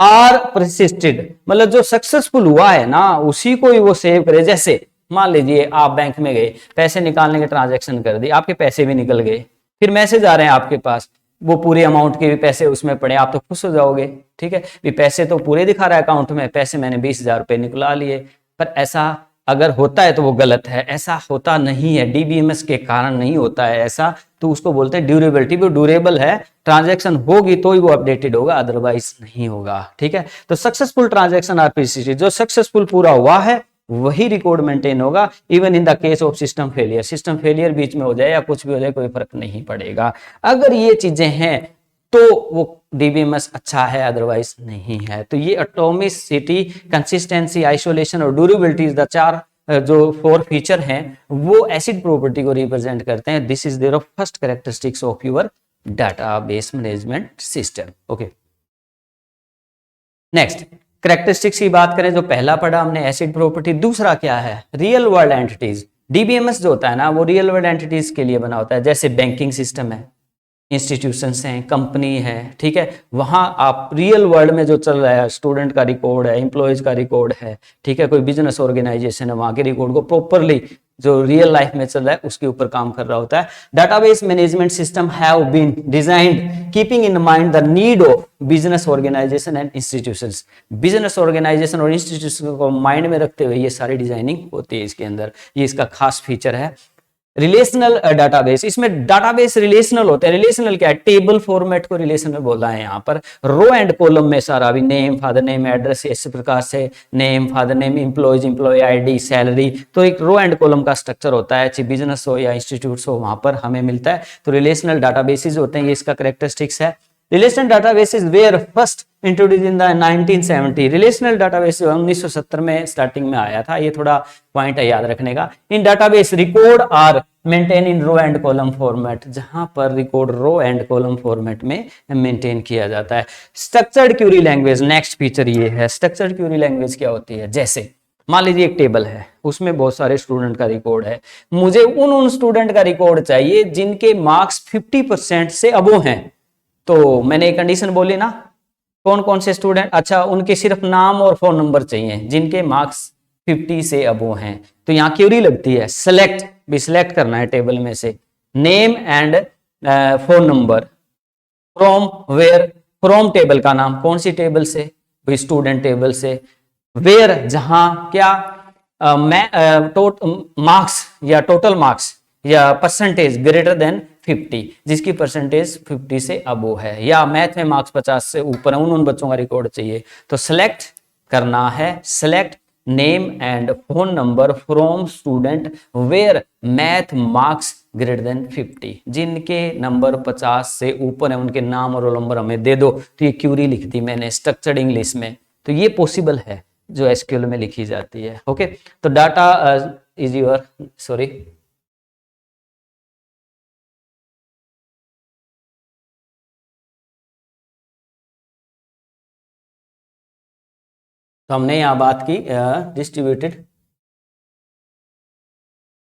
[SPEAKER 1] आर परसिस्टेड, मतलब जो सक्सेसफुल हुआ है ना उसी को ही वो सेव करे। जैसे मान लीजिए आप बैंक में गए, पैसे निकालने के ट्रांजैक्शन कर दी, आपके पैसे भी निकल गए, फिर मैसेज आ रहे हैं आपके पास, वो पूरे अमाउंट के भी पैसे उसमें पड़े, आप तो खुश हो जाओगे, ठीक है, भी पैसे तो पूरे दिखा रहा है अकाउंट में, पैसे मैंने 20,000 रुपए निकला लिए। पर ऐसा अगर होता है तो वो गलत है, ऐसा होता नहीं है, डीबीएमएस के कारण नहीं होता है ऐसा, तो उसको बोलते हैं ड्यूरेबिलिटी। वो ड्यूरेबल है, ट्रांजैक्शन होगी तो ही वो अपडेटेड होगा, अदरवाइज नहीं होगा, ठीक है। तो सक्सेसफुल ट्रांजैक्शन आर परसिस्टेड, जो सक्सेसफुल पूरा हुआ है वही रिकॉर्ड मेंटेन होगा, even in the case of system failure. System failure बीच में हो जाए या कुछ भी हो जाए कोई फर्क नहीं पड़ेगा। अगर ये चीजें हैं तो वो डीबीएमएस अच्छा है, अदरवाइज नहीं है। तो ये एटॉमिसिटी, कंसिस्टेंसी, आइसोलेशन और ड्यूरेबिलिटी इज द चार जो 4 फीचर हैं वो एसिड प्रॉपर्टी को रिप्रेजेंट करते हैं। This is their first characteristics of your database management system. Okay, next characteristics की बात करें, जो पहला पढ़ा हमने एसिड प्रॉपर्टी, दूसरा क्या है, रियल वर्ल्ड एंटिटीज। डीबीएमएस जो होता है ना वो रियल वर्ल्ड एंटिटीज के लिए बना होता है, जैसे बैंकिंग सिस्टम है, इंस्टीट्यूशंस हैं, कंपनी है, ठीक है, वहां आप रियल वर्ल्ड में जो चल रहा है, स्टूडेंट का रिकॉर्ड है, एम्प्लॉयज का रिकॉर्ड है, ठीक है, कोई बिजनेस ऑर्गेनाइजेशन है, वहां के रिकॉर्ड को प्रॉपरली जो रियल लाइफ में चल रहा है उसके ऊपर काम कर रहा होता है। Database management system have been designed keeping in mind the need of business organization and institutions. Business organization और इंस्टीट्यूशन को माइंड में रखते हुए ये सारी डिजाइनिंग होती है इसके अंदर, ये इसका खास फीचर है। रिलेशनल डाटाबेस, इसमें डाटाबेस रिलेशनल होते हैं। रिलेशनल क्या है, टेबल फॉर्मेट को रिलेशनल बोला है यहाँ पर। रो एंड कॉलम में सारा भी नेम, फादर नेम, एड्रेस, इस प्रकार से name, father name, employees, employ ID, salary, तो एक रो एंड कॉलम का स्ट्रक्चर होता है, चाहे बिजनेस हो या इंस्टीट्यूट हो, वहां पर हमें मिलता है। तो रिलेशनल डाटाबेसेस होते हैं, ये इसका कैरेक्टरिस्टिक्स है। Relational databases were first introduced in the 1970। Relational database 1970 में स्टार्टिंग में आया था, ये थोड़ा पॉइंट है याद रखने का। In database record are maintain in row and column format, जहां पर record row and column format में मेंटेन किया जाता है। Structured query language, next feature ये है। स्ट्रक्चर्ड क्यूरी लैंग्वेज क्या होती है, जैसे मान लीजिए एक टेबल है, उसमें बहुत सारे स्टूडेंट का रिकॉर्ड है, मुझे उन स्टूडेंट का रिकॉर्ड चाहिए जिनके मार्क्स 50% से अबो हैं। तो मैंने एक कंडीशन बोली ना, कौन कौन से स्टूडेंट, अच्छा उनके सिर्फ नाम और फोन नंबर चाहिए जिनके मार्क्स 50 से अबो हैं। तो यहाँ क्यूरी लगती है, सेलेक्ट भी सिलेक्ट करना है टेबल में से, name and phone number, from where, from table का नाम, कौन सी टेबल से, भाई स्टूडेंट टेबल से, वेयर जहां क्या, मार्क्स या टोटल मार्क्स या परसेंटेज ग्रेटर देन 50, जिसकी परसेंटेज 50 से अबो है, या मैथ में मार्क्स 50 से ऊपर है, उन बच्चों का रिकॉर्ड चाहिए। तो सेलेक्ट करना है, select name and phone number from student where math marks greater than 50, जिनके नंबर 50 से ऊपर है उनके नाम और रोल नंबर हमें दे दो। तो ये क्यूरी लिख दी मैंने स्ट्रक्चर्ड इंग्लिश में, तो ये पॉसिबल है जो एसक्यूएल में लिखी जाती है। ओके, तो डाटा इज योर, सॉरी, तो हमने यहां बात की डिस्ट्रीब्यूटेड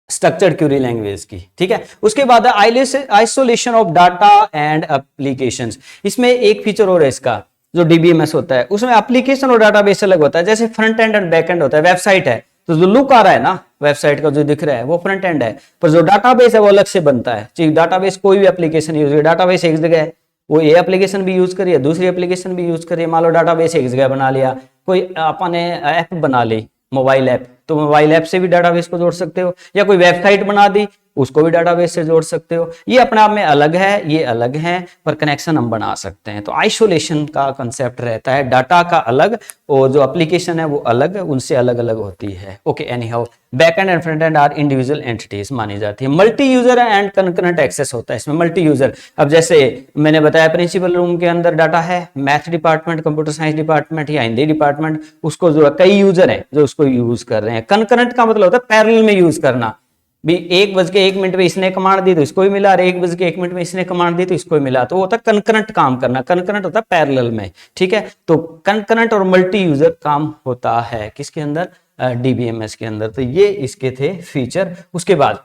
[SPEAKER 1] स्ट्रक्चर्ड क्यूरी लैंग्वेज की, ठीक है। उसके बाद isolation of data and applications, इसमें एक फीचर और है इसका जो डीबीएमएस होता है, उसमें एप्लीकेशन और डाटाबेस अलग होता है। जैसे front end and back and होता है, वेबसाइट है तो जो लुक आ रहा है ना वेबसाइट का जो दिख रहा है वो फ्रंट एंड है, पर जो डाटाबेस है वो अलग से बनता है। डाटाबेस कोई भी एप्लीकेशन यूज करे, डाटाबेस एक जगह है, वो ये एप्लीकेशन भी यूज करिए, दूसरी एप्लीकेशन भी यूज करिए। मान लो डाटाबेस एक जगह बना लिया, कोई आपने ऐप बना ली मोबाइल ऐप, तो मोबाइल ऐप से भी डाटाबेस को जोड़ सकते हो, या कोई वेबसाइट बना दी उसको भी डाटाबेस से जोड़ सकते हो। ये अपने आप में अलग है, ये अलग है, पर कनेक्शन हम बना सकते हैं। तो आइसोलेशन का कंसेप्ट रहता है, डाटा का अलग और जो एप्लीकेशन है वो अलग, उनसे अलग अलग होती है। Okay, any how back end and front end are individual entities मानी जाती है। Multi user and concurrent access होता है इसमें, मल्टी यूजर। अब जैसे मैंने बताया प्रिंसिपल रूम के अंदर डाटा है, math department, computer science department या हिंदी डिपार्टमेंट, उसको जो कई यूजर हैं जो उसको यूज कर रहे हैं। कंकरेंट का मतलब होता है पैरेलल में यूज करना, भी 1:01 में इसने कमांड दी तो इसको भी मिला, और 1:01 में इसने कमांड दी तो इसको भी मिला, तो वो होता है कंकरेंट काम करना। कंकरेंट होता है पैरेलल में, ठीक है। तो कंकरेंट और मल्टी यूजर काम होता है किसके अंदर, डीबीएमएस के अंदर। तो ये इसके थे फीचर। उसके बाद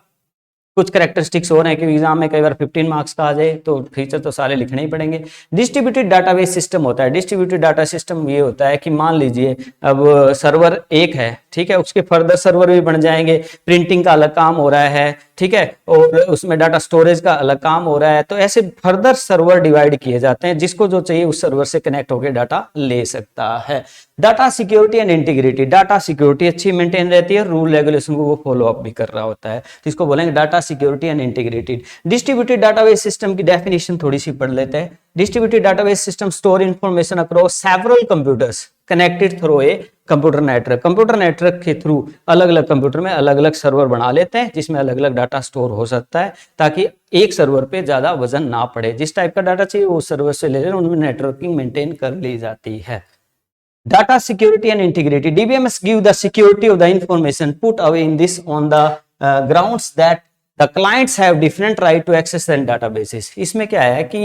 [SPEAKER 1] कुछ कैरेक्टरिस्टिक्स और हैं कि एग्जाम में कई बार 15 मार्क्स का आ जाए, तो फीचर तो सारे लिखने ही पड़ेंगे। डिस्ट्रीब्यूटेड डाटाबेस सिस्टम होता है। डिस्ट्रीब्यूटेड डाटा सिस्टम ये होता है कि मान लीजिए अब सर्वर एक है, ठीक है, उसके फर्दर सर्वर भी बन जाएंगे, प्रिंटिंग का अलग काम हो रहा है, ठीक है, और उसमें डाटा स्टोरेज का अलग काम हो रहा है। तो ऐसे फर्दर सर्वर डिवाइड किए जाते हैं, जिसको जो चाहिए उस सर्वर से कनेक्ट होकर डाटा ले सकता है। Data security and integrity, data security अच्छी मेंटेन रहती है, रूल रेगुलेशन को वो फॉलो अप भी कर रहा होता है, तो इसको बोलेंगे data security and integrity. Distributed database system की डेफिनेशन थोड़ी सी पढ़ लेते हैं। Distributed database system store information across several computers connected through a computer network. Computer network के थ्रू अलग अलग कंप्यूटर में अलग अलग सर्वर बना लेते हैं, जिसमें अलग अलग डाटा स्टोर हो सकता है, ताकि एक सर्वर पे ज्यादा वजन ना पड़े। जिस टाइप का डाटा चाहिए वो सर्वर से ले लें, उनमें नेटवर्किंग मेंटेन कर ली जाती है। Data security and integrity. DBMS give the security of the information put away in this on the grounds that the clients have different right to access the databases. इसमें क्या है कि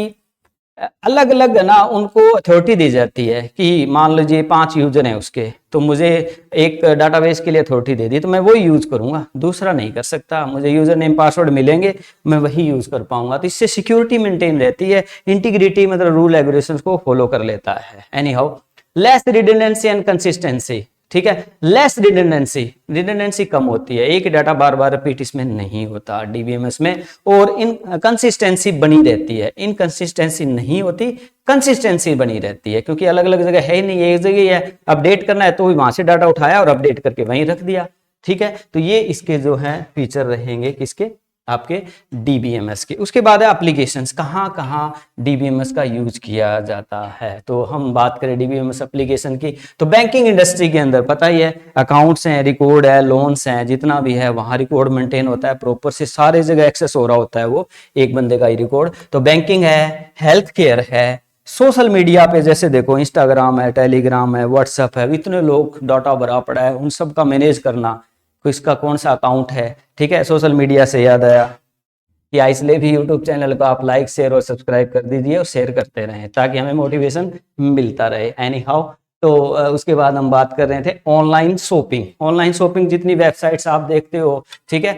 [SPEAKER 1] अलग अलग ना उनको अथॉरिटी दी जाती है कि मान लीजिए 5 यूजर हैं उसके, तो मुझे एक डाटाबेस के लिए अथॉरिटी दे दी तो मैं वही यूज करूंगा, दूसरा नहीं कर सकता। मुझे यूजर नेम पासवर्ड मिलेंगे, मैं वही यूज कर पाऊंगा। तो इससे सिक्योरिटी मेंटेन रहती है। इंटीग्रिटी मतलब रूल रेगुलेशंस को फॉलो कर लेता है। Any how less redundancy and consistency, ठीक है, लेस रिडंडेंसी, रिडंडेंसी कम होती है, एक डाटा बार बार रिपीट इसमें नहीं होता डीबीएमएस में, और इन कंसिस्टेंसी बनी रहती है। इनकंसिस्टेंसी नहीं होती, कंसिस्टेंसी बनी रहती है, क्योंकि अलग अलग जगह है ही नहीं, एक जगह है। अपडेट करना है तो भी वहां से डाटा उठाया और अपडेट करके वहीं रख दिया, ठीक है। तो ये इसके जो है फीचर रहेंगे किसके, आपके डीबीएमएस के। उसके बाद है एप्लीकेशंस, कहाँ कहाँ डीबीएमएस का यूज किया जाता है। तो हम बात करें डीबीएमएस एप्लीकेशन की, तो बैंकिंग इंडस्ट्री के अंदर पता ही है, अकाउंट्स हैं, रिकॉर्ड है, लोन्स हैं, जितना भी है वहाँ रिकॉर्ड मेंटेन होता है प्रॉपर से, सारे जगह एक्सेस हो रहा होता है वो एक बंदे का ही रिकॉर्ड। तो बैंकिंग है, हेल्थ केयर है, सोशल मीडिया पे जैसे देखो इंस्टाग्राम है, टेलीग्राम है, व्हाट्सएप है, इतने लोग डाटा भरा पड़ा है, उन सब का मैनेज करना, किसका कौन सा अकाउंट है, ठीक है। सोशल मीडिया से याद आया कि इसलिए भी यूट्यूब चैनल को आप लाइक शेयर और सब्सक्राइब कर दीजिए और शेयर करते रहें ताकि हमें मोटिवेशन मिलता रहे। एनी हाउ तो उसके बाद हम बात कर रहे थे ऑनलाइन शॉपिंग। ऑनलाइन शॉपिंग जितनी वेबसाइट्स आप देखते हो, ठीक है,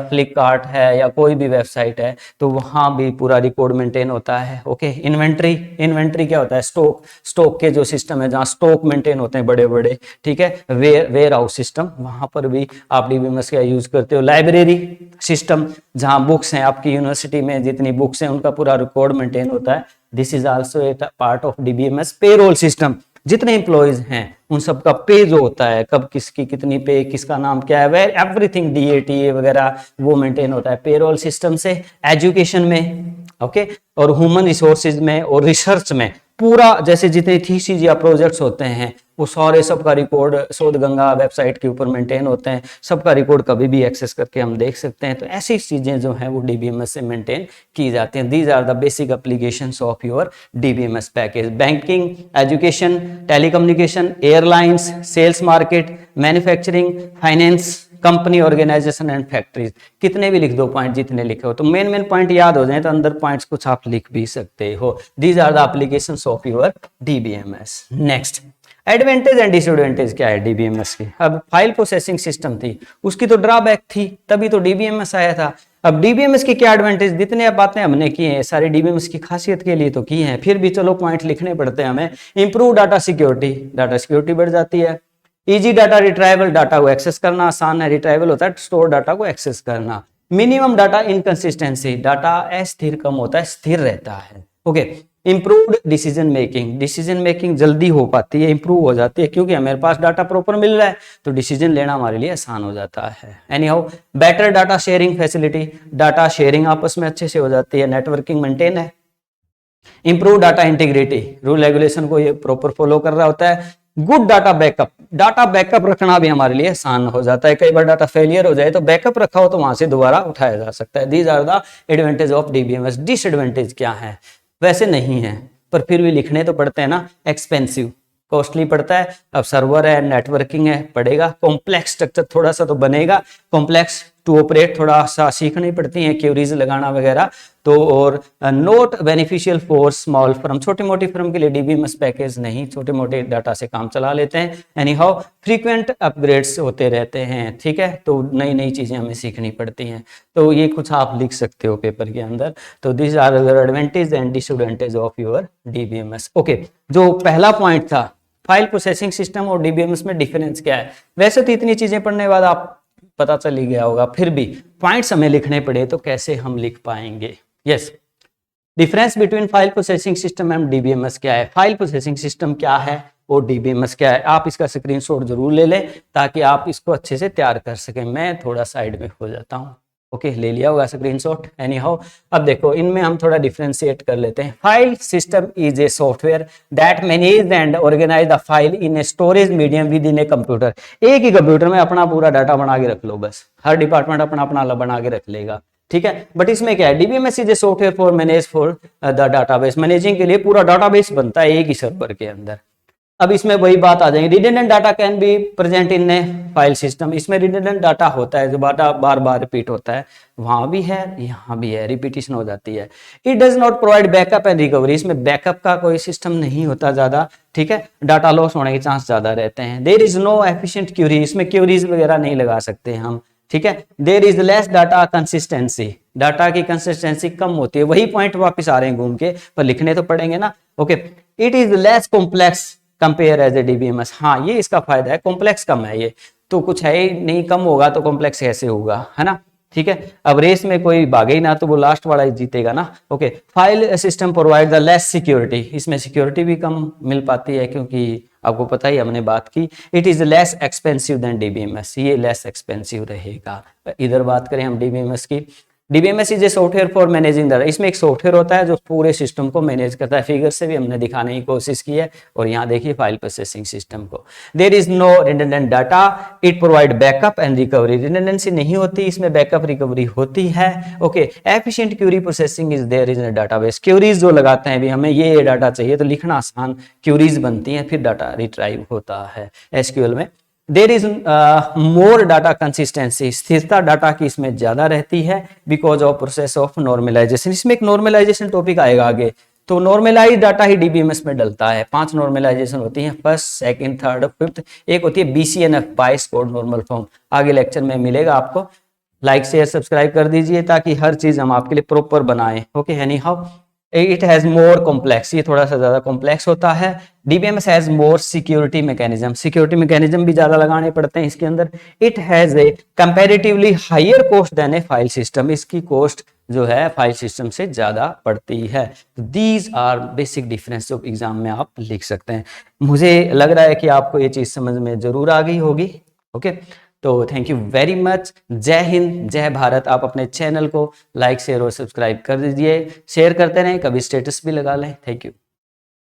[SPEAKER 1] फ्लिपकार्ट है या कोई भी वेबसाइट है, तो वहाँ भी पूरा रिकॉर्ड मेंटेन होता है। ओके, इन्वेंट्री, इन्वेंट्री क्या होता है, स्टॉक, स्टॉक के जो सिस्टम है जहाँ स्टॉक मेंटेन होते हैं बड़े बड़े, ठीक है, वेयर हाउस सिस्टम, वहाँ पर भी आप डीबीएमएस का यूज करते हो। लाइब्रेरी सिस्टम, जहाँ बुक्स हैं आपकी यूनिवर्सिटी में जितनी बुक्स हैं उनका पूरा रिकॉर्ड मेंटेन होता है, this is also a part of DBMS. Payroll system, जितने एम्प्लॉयज हैं उन सबका पे जो होता है, कब किसकी कितनी पे, किसका नाम क्या है, वेर एवरीथिंग DATA वगैरह वो मेंटेन होता है पेरोल सिस्टम से। एजुकेशन में ओके और ह्यूमन रिसोर्सेज में और रिसर्च में पूरा जैसे जितने थीसिस या प्रोजेक्ट्स होते हैं वो सारे सबका रिकॉर्ड शोध गंगा वेबसाइट के ऊपर मेंटेन होते हैं, सबका रिकॉर्ड कभी भी एक्सेस करके हम देख सकते हैं। तो ऐसी चीजें जो हैं वो DBMS से मेंटेन की जाती हैं। These are the basic applications of your DBMS package. Banking, education, telecommunication, airlines, sales market, manufacturing, finance, company, organization and factories. कितने भी लिख दो पॉइंट जितने लिखे हो, तो मेन पॉइंट याद हो जाए तो अंदर पॉइंट्स कुछ आप लिख भी सकते हो। These are the applications of your DBMS। Next, advantage and disadvantage क्या है DBMS की। अब फाइल प्रोसेसिंग सिस्टम थी, उसकी तो ड्रॉबैक थी, तभी तो DBMS आया था। अब DBMS की क्या एडवांटेज, जितने बातें हमने की हैं सारी DBMS की खासियत के लिए तो की हैं, फिर भी चलो पॉइंट लिखने पड़ते हैं हमें। इंप्रूव डाटा सिक्योरिटी बढ़ जाती है। इजी डाटा रिट्राइवल, डाटा को एक्सेस करना आसान है, रिट्राइवल होता है स्टोर डाटा को एक्सेस करना। मिनिमम डाटा इनकंसिस्टेंसी, डाटा अस्थिर कम होता है, स्थिर रहता है। ओके, इंप्रूव्ड डिसीजन मेकिंग जल्दी हो पाती है, इंप्रूव हो जाती है, क्योंकि हमारे पास डाटा प्रॉपर मिल रहा है तो डिसीजन लेना हमारे लिए आसान हो जाता है। Any how, better data sharing facility, data sharing आपस में अच्छे से हो जाती है, नेटवर्किंग मेंटेन है। Improve data integrity, rule regulation को ये प्रॉपर फॉलो कर रहा होता है। गुड डाटा बैकअप रखना भी हमारे लिए आसान हो जाता है, कई बार डाटा फेलियर हो जाए तो बैकअप रखा हो तो वहां से दोबारा उठाया जा सकता है। These are the advantage of DBMS। Disadvantage क्या है, वैसे नहीं है पर फिर भी लिखने तो पड़ते हैं ना। एक्सपेंसिव, कॉस्टली पड़ता है। अब सर्वर है, नेटवर्किंग है, पड़ेगा। कॉम्प्लेक्स स्ट्रक्चर थोड़ा सा तो बनेगा, कॉम्प्लेक्स टू ऑपरेट थोड़ा सा सीखनी पड़ती है, क्यूरीज लगाना वगैरह तो। और note beneficial for small firm, छोटी मोटी फर्म के लिए DBMS पैकेज नहीं, छोटे मोटे डाटा से काम चला लेते हैं। एनी हाउ, फ्रीक्वेंट अपग्रेड्स होते रहते हैं, ठीक है, तो नई नई चीजें हमें सीखनी पड़ती हैं। तो ये कुछ आप लिख सकते हो पेपर के अंदर। तो this are advantage and disadvantage of your DBMS। Okay, जो पहला पॉइंट था फाइल प्रोसेसिंग सिस्टम और DBMS में डिफरेंस क्या है, वैसे तो इतनी चीजें पढ़ने के बाद आप पता चल ही गया होगा, फिर भी पॉइंट्स हमें लिखने पड़े तो कैसे हम लिख पाएंगे। Yes, difference between file processing system and DBMS क्या है, फाइल प्रोसेसिंग सिस्टम क्या है और DBMS क्या है। आप इसका स्क्रीनशॉट जरूर ले लें ताकि आप इसको अच्छे से तैयार कर सकें। मैं थोड़ा साइड में हो जाता हूँ। ओके, ले लिया होगा स्क्रीनशॉट। एनी हाउ, अब देखो इनमें हम थोड़ा डिफरेंशिएट कर लेते हैं। File system is a software that manage and organize the file in a storage medium within a computer. एक ही कंप्यूटर में अपना पूरा डाटा बना के रख लो, बस हर डिपार्टमेंट अपना अपना बना के रख लेगा, ठीक है। बट इसमें क्या है, DBMS is a software for manage for the database, managing के लिए पूरा डाटाबेस बनता है एक ही सर्वर के अंदर। अब इसमें वही बात आ जाएगी, redundant data can be present in A file system. इसमें रिडंडेंट डाटा होता है जो डाटा बार बार रिपीट होता है, वहां भी है यहाँ भी है, रिपीटिशन हो जाती है। It does not provide backup and recovery, इसमें बैकअप का कोई सिस्टम नहीं होता ज्यादा, ठीक है, डाटा लॉस होने के चांस ज्यादा रहते हैं। There is no efficient query, इसमें क्यूरीज वगैरह नहीं लगा सकते हम, ठीक है। There is less data consistency, data की कंसिस्टेंसी कम होती है। वही पॉइंट वापस आ रहे हैं घूम के, पर लिखने तो पड़ेंगे ना। Okay, it is less complex compare as a DBMS, हाँ ये इसका फायदा है, कॉम्प्लेक्स कम है, ये तो कुछ है ही नहीं, कम होगा तो कॉम्प्लेक्स कैसे होगा, है ना, ठीक है। अब रेस में कोई भागे ही ना तो वो लास्ट वाला ही जीतेगा ना। Okay, file system provide the less security, इसमें सिक्योरिटी भी कम मिल पाती है क्योंकि आपको पता ही हमने बात की। It is less expensive than DBMS, ये लेस एक्सपेंसिव रहेगा। इधर बात करें हम DBMS की, DBMS is a software for managing data, इसमें एक सॉफ्टवेयर होता है जो पूरे सिस्टम को मैनेज करता है। फिगर से भी हमने दिखाने की कोशिश की है और यहाँ देखिए फाइल प्रोसेसिंग सिस्टम को। There is no redundant data, it provide backup and recovery, redundancy नहीं होती, इसमें बैकअप रिकवरी होती है। Okay, efficient query processing is there in database, queries जो लगाते हैं भी हमें ये डाटा चाहिए तो लिखना आसान, क्यूरीज बनती हैं फिर डाटा रिट्राइव होता है SQL में। There is more data consistency, स्थिरता डाटा की इसमें ज्यादा रहती है because of process of normalization, इसमें एक नॉर्मलाइजेशन टॉपिक आएगा आगे। तो नॉर्मलाइज डाटा ही DBMS में डलता है, 5 नॉर्मलाइजेशन होती हैं, फर्स्ट, सेकंड, थर्ड, फिफ्थ, एक होती है BCNF, बाइस कोड नॉर्मल फॉर्म, आगे लेक्चर में मिलेगा आपको। लाइक शेयर सब्सक्राइब कर दीजिए ताकि हर चीज हम आपके लिए प्रॉपर बनाएं। Okay, any how it has more complex, ये थोड़ा सा ज्यादा कॉम्प्लेक्स होता है। DBMS has more security mechanism, security mechanism भी ज्यादा लगाने पड़ते हैं इसके अंदर। It has a comparatively higher cost than a file system, इसकी कॉस्ट जो है फाइल सिस्टम से ज्यादा पड़ती है। दीज आर बेसिक डिफरेंस जो एग्जाम में आप लिख सकते हैं। मुझे लग रहा है कि आपको ये चीज समझ में जरूर आ गई होगी। ओके, तो थैंक यू वेरी मच। जय हिंद, जय भारत। आप अपने चैनल को लाइक शेयर और सब्सक्राइब कर दीजिए, शेयर करते रहें, कभी स्टेटस भी लगा लें। Thank you.